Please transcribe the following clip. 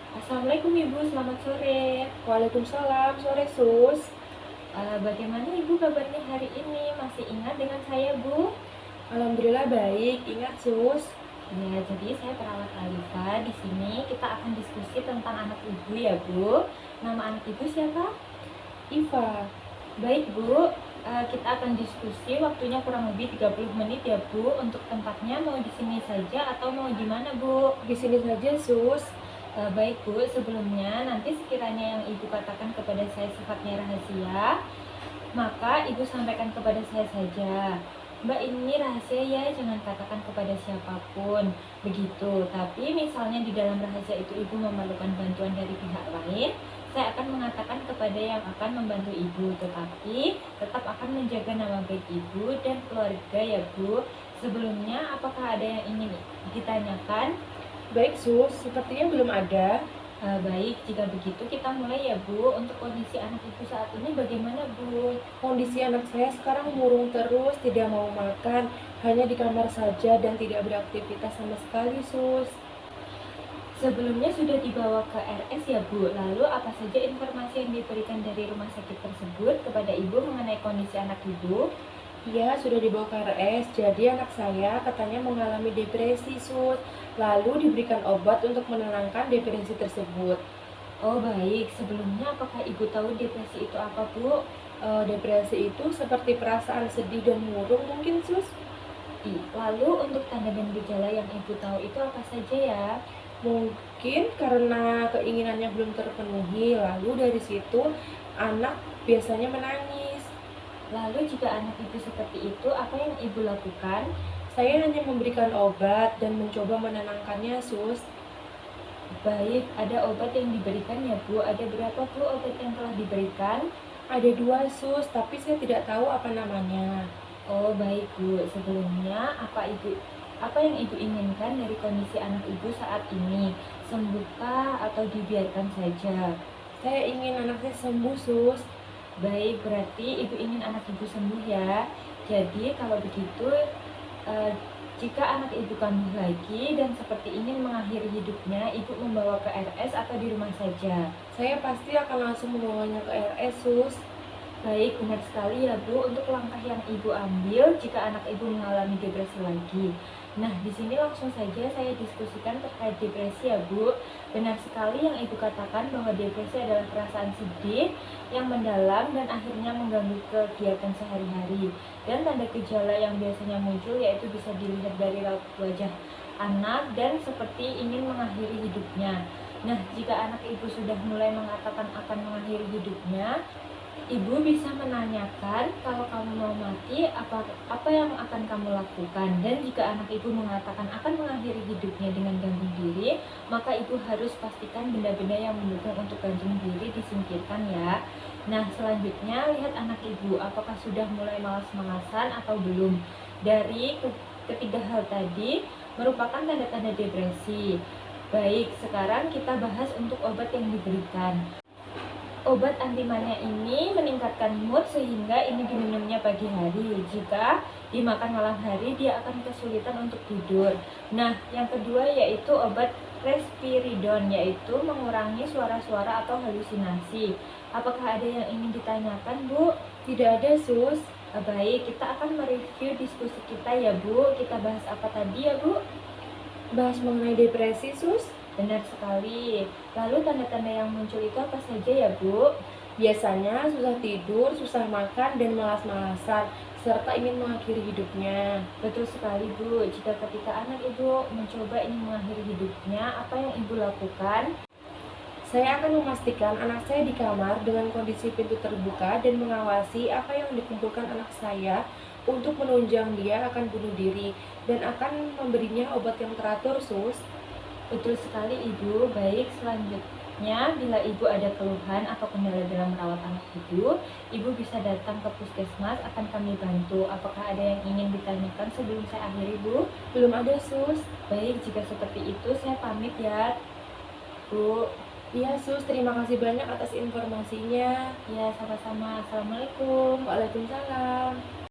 Assalamualaikum Ibu, selamat sore. Waalaikumsalam, sore Sus. Bagaimana Ibu kabarnya hari ini? Masih ingat dengan saya Bu? Alhamdulillah baik, ingat Sus. Ya, jadi saya perawat Alifa. Di sini kita akan diskusi tentang anak Ibu ya Bu. Nama anak Ibu siapa? Iva, Baik Bu, kita akan diskusi waktunya kurang lebih 30 menit ya Bu. Untuk tempatnya mau di sini saja atau mau di mana Bu? di sini saja Sus. Baik Bu, sebelumnya nanti sekiranya yang Ibu katakan kepada saya sifatnya rahasia, maka Ibu sampaikan kepada saya saja. Mbak, ini rahasia ya, jangan katakan kepada siapapun. Begitu. Tapi misalnya di dalam rahasia itu Ibu memerlukan bantuan dari pihak lain, saya akan mengatakan kepada yang akan membantu Ibu. Tetapi tetap akan menjaga nama baik Ibu dan keluarga ya Bu. Sebelumnya, apakah ada yang ingin ditanyakan? Baik Sus, sepertinya belum ada. Baik, jika begitu kita mulai ya Bu. Untuk kondisi anak Ibu saat ini bagaimana Bu? Kondisi anak saya sekarang murung terus, tidak mau makan, hanya di kamar saja dan tidak beraktivitas sama sekali Sus. Sebelumnya sudah dibawa ke RS ya Bu. Lalu apa saja informasi yang diberikan dari rumah sakit tersebut kepada Ibu mengenai kondisi anak Ibu? Iya, sudah dibawa ke RS, jadi anak saya katanya mengalami depresi Sus. Lalu diberikan obat untuk menenangkan depresi tersebut. Oh baik, sebelumnya apakah Ibu tahu depresi itu apa Bu? Depresi itu seperti perasaan sedih dan murung mungkin Sus. Lalu untuk tanda dan gejala yang Ibu tahu itu apa saja ya? Mungkin karena keinginannya belum terpenuhi, lalu dari situ anak biasanya menangis. Lalu jika anak Ibu seperti itu, apa yang Ibu lakukan? Saya hanya memberikan obat dan mencoba menenangkannya, Sus. Baik, ada obat yang diberikan ya Bu. Ada berapa Bu obat yang telah diberikan? Ada dua, Sus, tapi saya tidak tahu apa namanya. Oh baik Bu, sebelumnya apa yang Ibu inginkan dari kondisi anak Ibu saat ini? Sembuhkah atau dibiarkan saja? Saya ingin anaknya sembuh, Sus. Baik, berarti Ibu ingin anak Ibu sembuh ya. Jadi kalau begitu, eh, jika anak Ibu kambuh lagi dan seperti ingin mengakhiri hidupnya, Ibu membawa ke RS atau di rumah saja? Saya pasti akan langsung membawanya ke RS, Sus. Baik, benar sekali ya Bu, untuk langkah yang Ibu ambil jika anak Ibu mengalami depresi lagi. Nah, di sini langsung saja saya diskusikan terkait depresi ya Bu. Benar sekali yang Ibu katakan bahwa depresi adalah perasaan sedih yang mendalam dan akhirnya mengganggu kegiatan sehari-hari. Dan tanda gejala yang biasanya muncul yaitu bisa dilihat dari raut wajah anak dan seperti ingin mengakhiri hidupnya. Nah, jika anak Ibu sudah mulai mengatakan akan mengakhiri hidupnya, Ibu bisa menanyakan, kalau kamu mau mati, apa yang akan kamu lakukan? Dan jika anak ibu mengatakan akan mengakhiri hidupnya dengan gantung diri, maka ibu harus pastikan benda-benda yang mendukung untuk gantung diri disingkirkan ya. Nah, selanjutnya lihat anak ibu, apakah sudah mulai malas-malasan atau belum. Dari ketiga hal tadi merupakan tanda-tanda depresi. Baik, sekarang kita bahas untuk obat yang diberikan. Obat anti-mania ini meningkatkan mood sehingga ini diminumnya pagi hari. Jika dimakan malam hari, dia akan kesulitan untuk tidur. Nah, yang kedua yaitu obat respiridon, yaitu mengurangi suara-suara atau halusinasi. Apakah ada yang ingin ditanyakan, Bu? Tidak ada, Sus. Baik, kita akan mereview diskusi kita ya, Bu. Kita bahas apa tadi ya, Bu? Bahas mengenai depresi, Sus. Benar sekali. Lalu tanda-tanda yang muncul itu apa saja ya, Bu? Biasanya susah tidur, susah makan, dan malas-malasan, serta ingin mengakhiri hidupnya. Betul sekali, Bu. Jika ketika anak Ibu mencoba ingin mengakhiri hidupnya, apa yang Ibu lakukan? Saya akan memastikan anak saya di kamar dengan kondisi pintu terbuka dan mengawasi apa yang dikumpulkan anak saya untuk menunjang dia akan bunuh diri dan akan memberinya obat yang teratur, Sus. Betul sekali, Ibu. Baik, selanjutnya bila Ibu ada keluhan atau kendala dalam merawat anak Ibu bisa datang ke puskesmas, akan kami bantu. Apakah ada yang ingin ditanyakan sebelum saya akhiri, Bu? Belum ada, Sus. Baik, jika seperti itu saya pamit ya, Bu. Iya, Sus. Terima kasih banyak atas informasinya. Ya, sama-sama. Assalamualaikum. Waalaikumsalam.